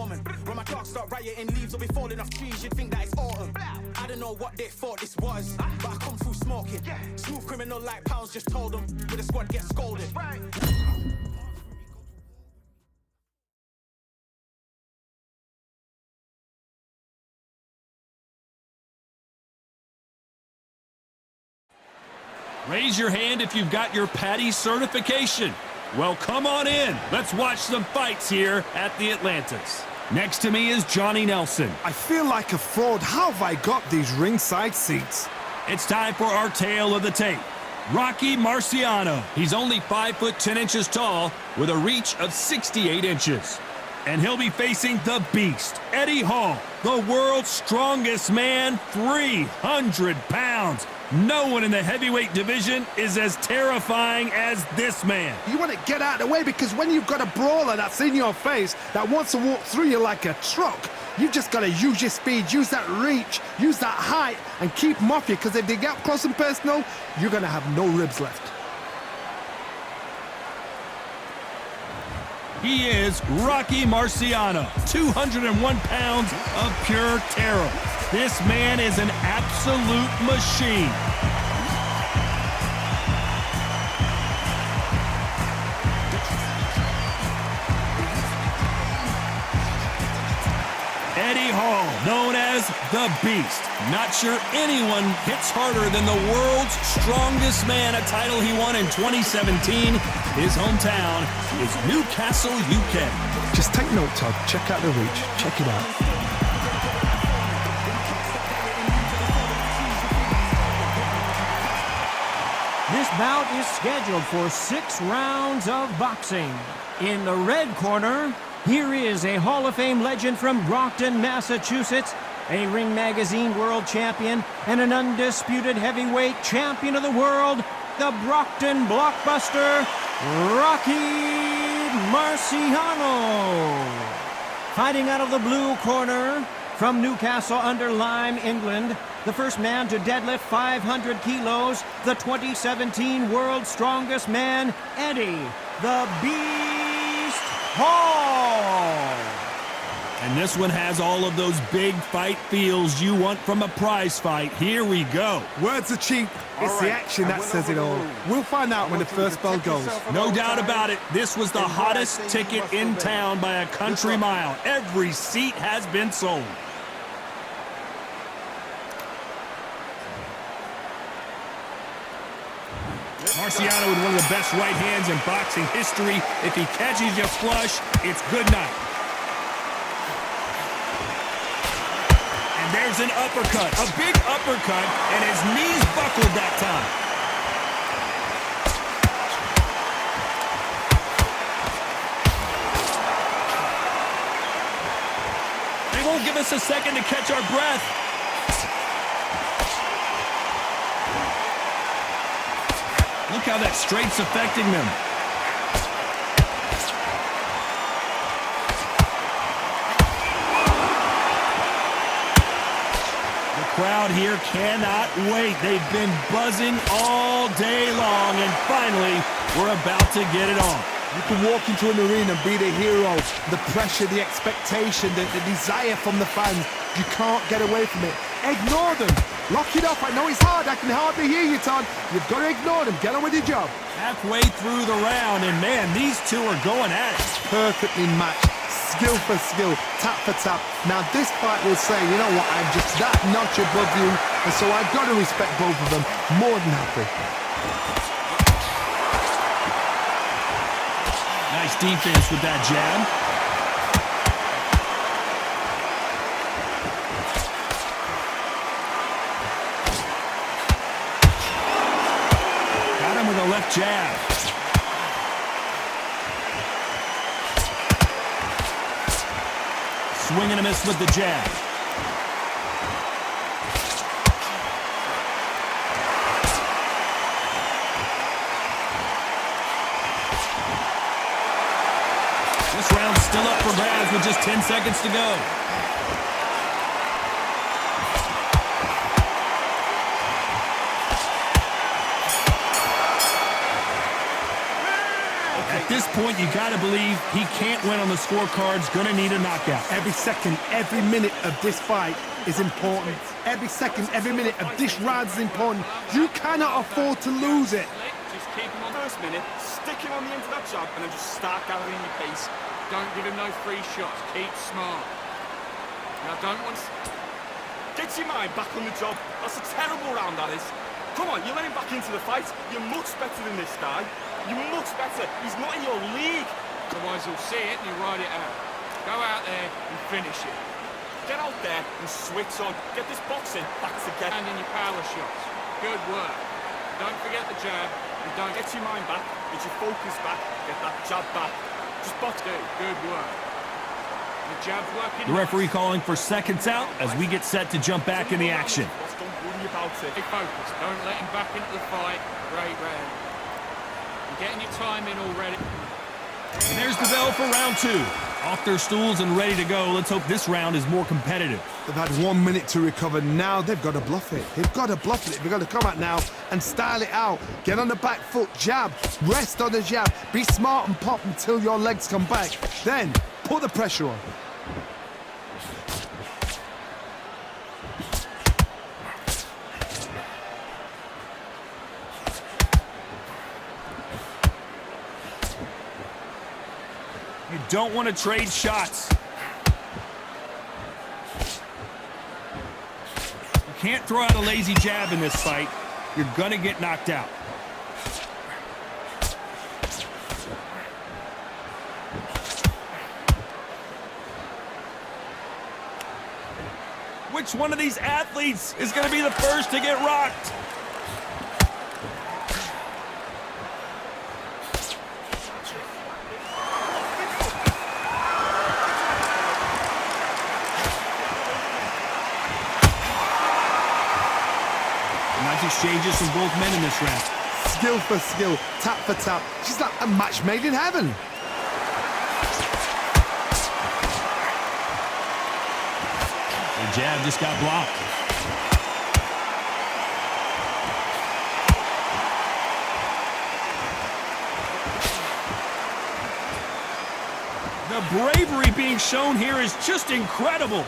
Norman. When my dogs start rioting, leaves will be falling off trees, you'd think that it's autumn. I don't know what they thought this was, but I come through smoking. Smooth criminal like Pounds just told them, with the squad get scolded. Raise your hand if you've got your Patty certification. Well, come on in. Let's watch some fights here at the Atlantis. Next to me is Johnny Nelson. I feel like a fraud. How have I got these ringside seats? It's time for our tale of the tape. Rocky Marciano. He's only 5 foot 10 inches tall with a reach of 68 inches. And he'll be facing the Beast, Eddie Hall, the world's strongest man, 300 pounds. No one in the heavyweight division is as terrifying as this man. You want to get out of the way, because when you've got a brawler that's in your face that wants to walk through you like a truck, you've just got to use your speed, use that reach, use that height, and keep them off you, because if they get up close and personal, you're going to have no ribs left. He is Rocky Marciano, 201 pounds of pure terror. This man is an absolute machine. Eddie Hall, known as the Beast. Not sure anyone hits harder than the world's strongest man, a title he won in 2017. His hometown is Newcastle, UK. Just take note, Todd. Check out the reach. Check it out. This bout is scheduled for 6 rounds of boxing. In the red corner, here is a Hall of Fame legend from Brockton, Massachusetts, a Ring Magazine world champion, and an undisputed heavyweight champion of the world, the Brockton blockbuster, Rocky Marciano. Fighting out of the blue corner, from Newcastle under Lyme, England, the first man to deadlift 500 kilos, the 2017 World's Strongest Man, Eddie the Beast Hall. And this one has all of those big fight feels you want from a prize fight. Here we go. Words are cheap. It's the action that says it all. We'll find out when the first bell goes. No doubt about it. This was the hottest ticket in town by a country mile. Every seat has been sold. Marciano with one of the best right hands in boxing history. If he catches you flush, it's good night. And there's an uppercut, a big uppercut, and his knees buckled that time. They won't give us a second to catch our breath. Look how that straight's affecting them. The crowd here cannot wait. They've been buzzing all day long, and finally, we're about to get it on. You can walk into an arena and be the hero. The pressure, the expectation, the desire from the fans. You can't get away from it. Ignore them. Lock it up. I know it's hard. I can hardly hear you, Todd. You've got to ignore them. Get on with your job. Halfway through the round, and man, these two are going at it. Perfectly matched. Skill for skill. Tap for tap. Now, this fight will say, you know what, I'm just that notch above you, and so I've got to respect both of them. More than happy. Nice defense with that jab. Got him with a left jab. Swing and a miss with the jab. This round's still up for grabs with just 10 seconds to go. That this point, you got to believe he can't win on the scorecards, going to need a knockout. Every second, every minute of this fight is important. Every second, every minute of this round is important. You cannot afford to lose it. Just keep him on first minute, stick him on the end of that jab, and then just start gathering your pace. Don't give him no free shots. Keep smart. Now, don't want to... Get your mind back on the job. That's a terrible round, that is. Come on, you're letting back into the fight. You're much better than this guy. You're much better. He's not in your league. Otherwise, he'll see it and he'll ride it out. Go out there and finish it. Get out there and switch on. Get this boxing back together. And in your power shots. Good work. Don't forget the jab. And don't get your mind back. Get your focus back. Get that jab back. Just box. Good work. The jab's working. The referee calling for seconds out as we get set to jump back in the action. Don't worry about it. Stay focused. Don't let him back into the fight. Great round. You're getting your time in already. And there's the bell for round 2. Off their stools and ready to go. Let's hope this round is more competitive. They've had 1 minute to recover. Now they've got to bluff it. They've got to bluff it. They've got to come out now and style it out. Get on the back foot, jab, rest on the jab. Be smart and pop until your legs come back. Then put the pressure on. You don't want to trade shots. You can't throw out a lazy jab in this fight. You're going to get knocked out. Which one of these athletes is going to be the first to get rocked? Exchanges from both men in this round. Skill for skill, tap for tap. She's like a match made in heaven. The jab just got blocked. The bravery being shown here is just incredible.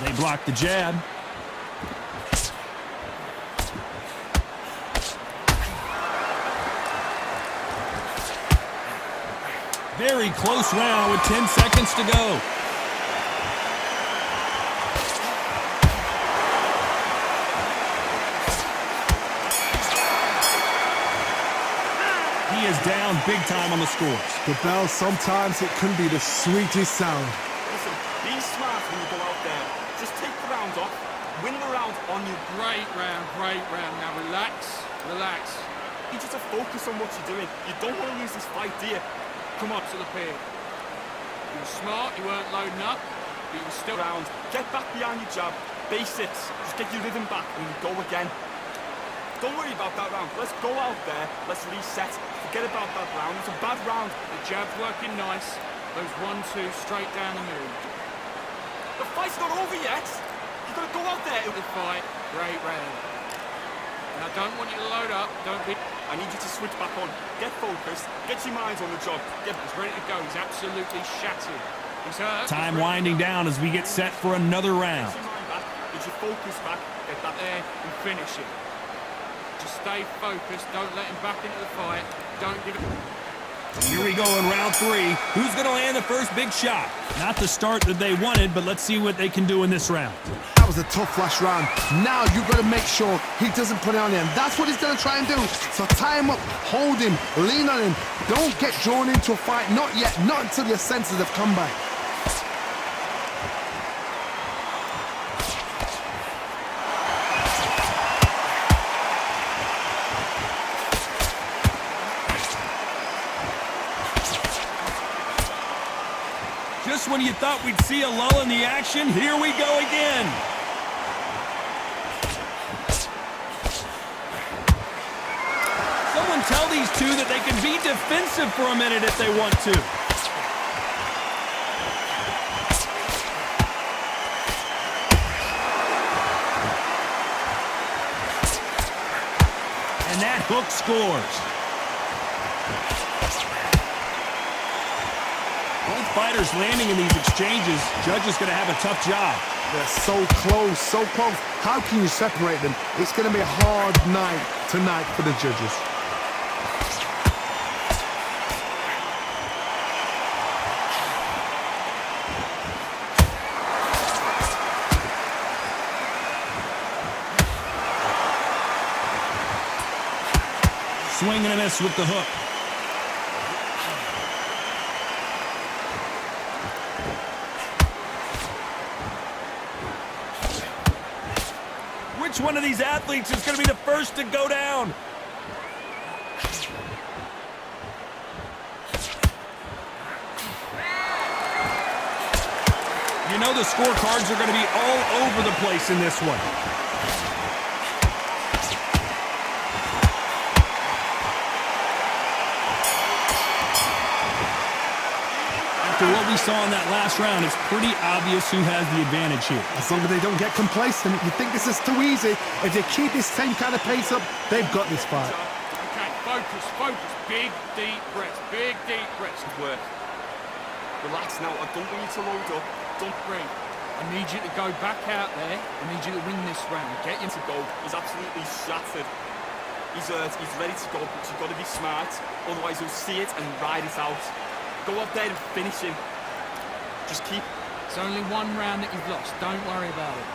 They blocked the jab. Very close round with 10 seconds to go. He is down big time on the scores. The bell, sometimes it can be the sweetest sound. Listen, be smart when you go out there. Just take the round off, win the round on you. Great round, great round. Now relax, relax. You just have to focus on what you're doing. You don't want to lose this fight, do you? Come on to the pier. You were smart, you weren't loading up, but you were still round. Get back behind your jab, basics. Just get your rhythm back and go again. Don't worry about that round. Let's go out there, let's reset. Forget about that round, it's a bad round. The jab's working nice. Those 1-2 straight down the middle. The fight's not over yet. You've got to go out there. The fight, great round. Now, I don't want you to load up. Don't be... I need you to switch back on. Get focused. Get your minds on the job. Get... He's ready to go. He's absolutely shattered. He's hurt. Time winding down as we get set for another round. Get your mind back. Get your focus back. Get that there and finish it. Just stay focused. Don't let him back into the fight. Don't give it... Here we go in round 3. Who's going to land the first big shot? Not the start that they wanted, but let's see what they can do in this round. That was a tough last round. Now you've got to make sure he doesn't put it on him. That's what he's going to try and do. So tie him up, hold him, lean on him. Don't get drawn into a fight. Not yet. Not until your senses have come back. Just when you thought we'd see a lull in the action, here we go again. Someone tell these two that they can be defensive for a minute if they want to. hook scores. Both fighters landing in these exchanges. Judge is going to have a tough job. They're so close, so close. How can you separate them? It's going to be a hard night tonight for the judges. Swing and a miss with the hook. Which one of these athletes is going to be the first to go down? You know the scorecards are going to be all over the place in this one. After what we saw in that last round, it's pretty obvious who has the advantage here. As long as they don't get complacent, you think this is too easy. If they keep this same kind of pace up, they've got this fight. Okay, focus, focus. Big, deep breaths. Big, deep breaths. Good work. Relax now. I don't want you to load up. Don't breathe. I need you to go back out there. I need you to win this round. Get him to go. He's absolutely shattered. He's hurt. He's ready to go, but you've got to be smart. Otherwise, you'll see it and ride it out. Go up there and finish him. Just keep... It's only one round that you've lost. Don't worry about it.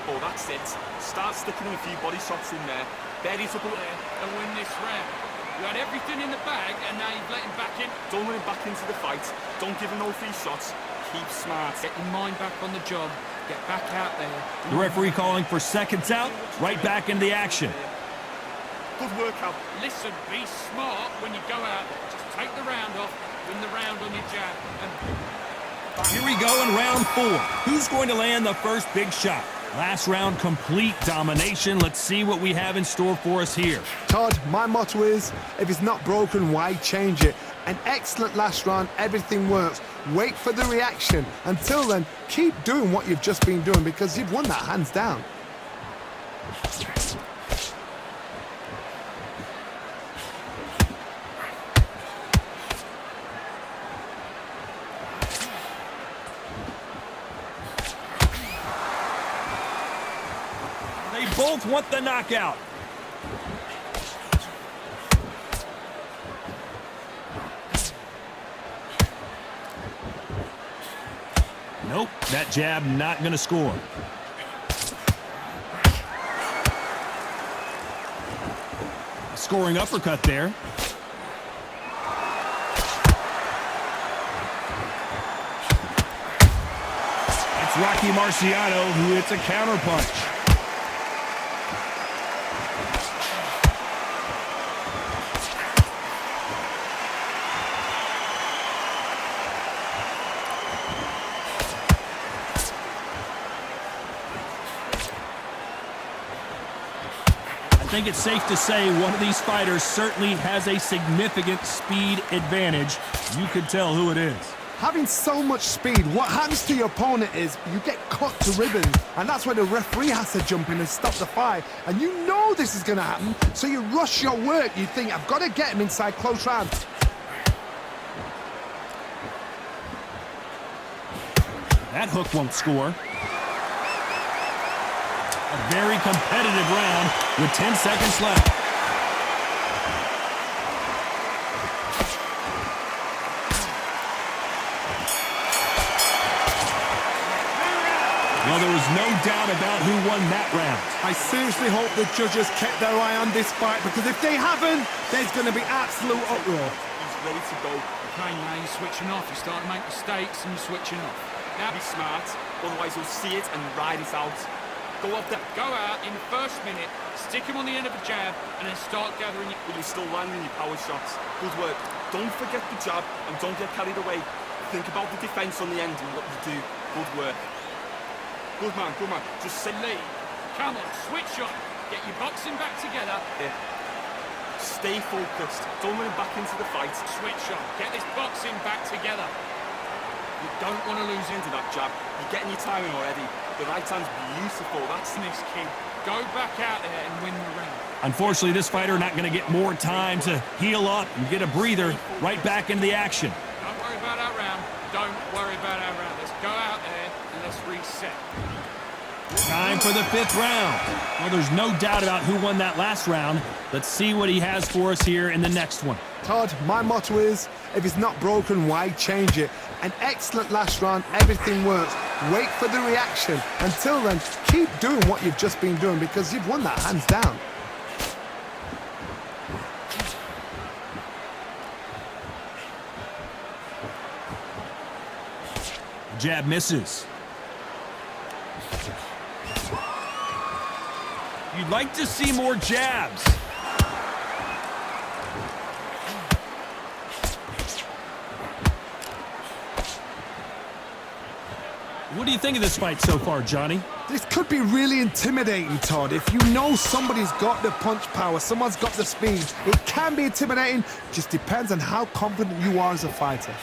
Oh, that's it. Start sticking a few body shots in there. Bury it up there and win this round. You had everything in the bag and now you've let him back in. Don't let him back into the fight. Don't give him no free shots. Keep smart. Get your mind back on the job. Get back out there. The referee calling for seconds out. Right back into the action. Good workout. Listen, be smart when you go out. Just take the round off. Win the round on your jab. And... Here we go in round 4. Who's going to land the first big shot? Last round, complete domination. Let's see what we have in store for us here. Todd, my motto is, if it's not broken, why change it? An excellent last round, everything works. Wait for the reaction. Until then, keep doing what you've just been doing because you've won that hands down. They both want the knockout. Nope, that jab not going to score. A scoring uppercut there. It's Rocky Marciano who hits a counterpunch. I think it's safe to say one of these fighters certainly has a significant speed advantage. You can tell who it is. Having so much speed, what happens to your opponent is you get cut to ribbons, and that's where the referee has to jump in and stop the fight. And you know this is going to happen, so you rush your work. You think, I've got to get him inside close round. That hook won't score. A very competitive round with 10 seconds left. Well, there was no doubt about who won that round. I seriously hope the judges kept their eye on this fight, because if they haven't, there's going to be absolute uproar. He's ready to go. Okay, now you're switching off. You're starting to make mistakes and you're switching off. Now be smart, otherwise you'll see it and ride it out. Go up there. Go out in the first minute, stick him on the end of a jab, and then start gathering your... But you're still landing your power shots. Good work. Don't forget the jab and don't get carried away. Think about the defense on the end and what you do. Good work. Good man, good man. Just say Lee, come on, switch on. Get your boxing back together. Yeah. Stay focused. Don't let him back into the fight. Switch on. Get this boxing back together. You don't want to lose into that jab. You're getting your timing already. The right hand's beautiful. That's this kid. Go back out there and win the round. Unfortunately, this fighter not going to get more time to heal up and get a breather right back into the action. Don't worry about our round. Don't worry about our round. Let's go out there and let's reset. Time for the 5th round. Well, there's no doubt about who won that last round. Let's see what he has for us here in the next one. Todd, my motto is, if it's not broken, why change it? An excellent last round, everything works. Wait for the reaction. Until then, keep doing what you've just been doing because you've won that hands down. Jab misses. You'd like to see more jabs. What do you think of this fight so far, Johnny? This could be really intimidating, Todd. If you know somebody's got the punch power, someone's got the speed, it can be intimidating. Just depends on how confident you are as a fighter.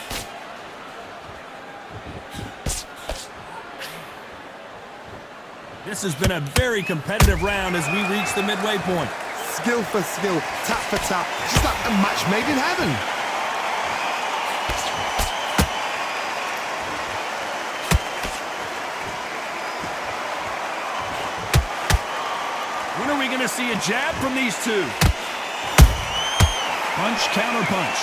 This has been a very competitive round as we reach the midway point. Skill for skill, tap for tap, just like a match made in heaven. When are we going to see a jab from these two? Punch, counter punch.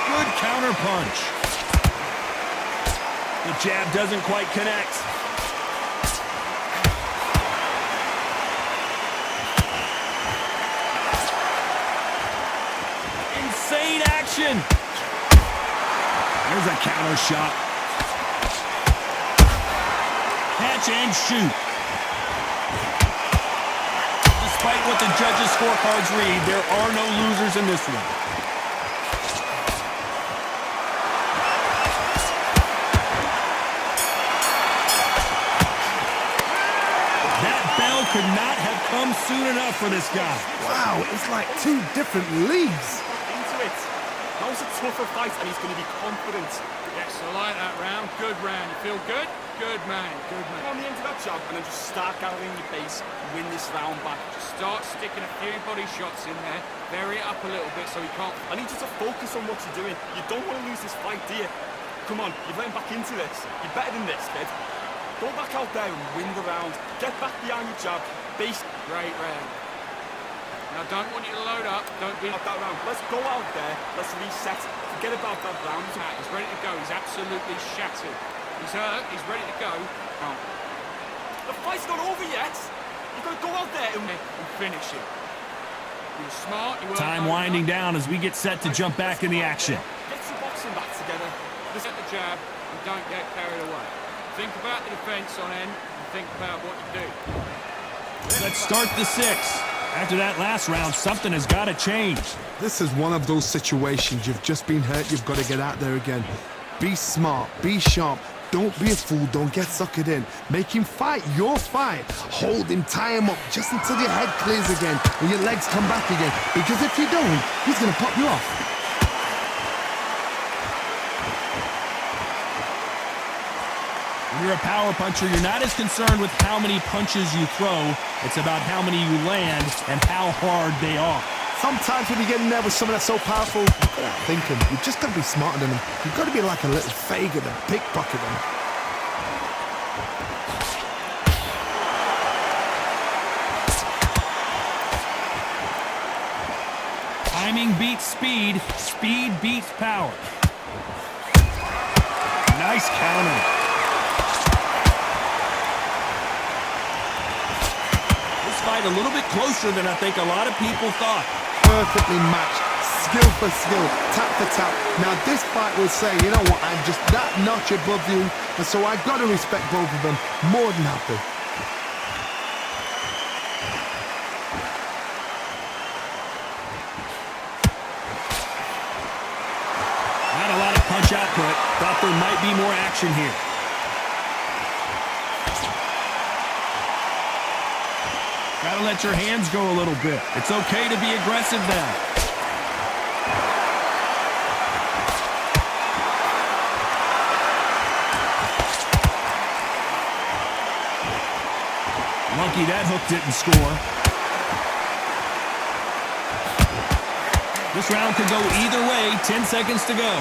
Good counter punch. The jab doesn't quite connect. Insane action. There's a counter shot. Catch and shoot. Despite what the judges' scorecards read, there are no losers in this one. Could not have come soon enough for this guy. Wow, it's like two different leagues. Into it. That was a tougher fight, and he's going to be confident. Yes, I like that round. Good round. You feel good? Good man. Good man. On the end of that jab, and then just start gathering your pace, win this round back. Just start sticking a few body shots in there. Vary it up a little bit so he can't. I need you to focus on what you're doing. You don't want to lose this fight, do you? Come on, you're getting back into this. You're better than this, kid. Go back out there and win the round. Get back behind your jab. Base. Great round. Now, don't want you to load up. Don't be... Out that round. Let's go out there. Let's reset. Forget about that round. He's ready to go. He's absolutely shattered. He's hurt. He's ready to go. Oh. The fight's not over yet. You've got to go out there and finish it. You're smart. You Time winding down as we get set to jump back in the action. Get your boxing back together. Just at the jab and don't get carried away. Think about the defense on end and think about what you do. Let's start the 6th. After that last round, something has got to change. This is one of those situations. You've just been hurt. You've got to get out there again. Be smart. Be sharp. Don't be a fool. Don't get suckered in. Make him fight your fight. Hold him. Tie him up just until your head clears again and your legs come back again. Because if you don't, he's going to pop you off. When you're a power puncher, you're not as concerned with how many punches you throw. It's about how many you land and how hard they are. Sometimes when you get in there with someone that's so powerful, you've got to think him. You've just got to be smarter than him. You've got to be like a little faggot and pickpocket him. Timing beats speed. Speed beats power. Nice counter. Fight a little bit closer than I think a lot of people thought. Perfectly matched, skill for skill, tap for tap. Now this fight will say, you know what, I'm just that notch above you, and so I've got to respect both of them. More than happy. Not a lot of punch output. Thought there might be more action here. Gotta let your hands go a little bit. It's okay to be aggressive now. Lucky that hook didn't score. This round could go either way. 10 seconds to go.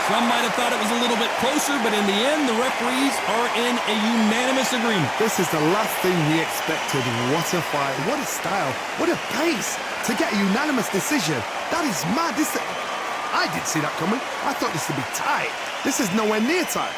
Some might have thought it was a little bit closer, but in the end, the referees are in a unanimous agreement. This is the last thing we expected. What a fight, what a style, what a pace to get a unanimous decision. That is mad. I didn't see that coming. I thought this would be tight. This is nowhere near tight.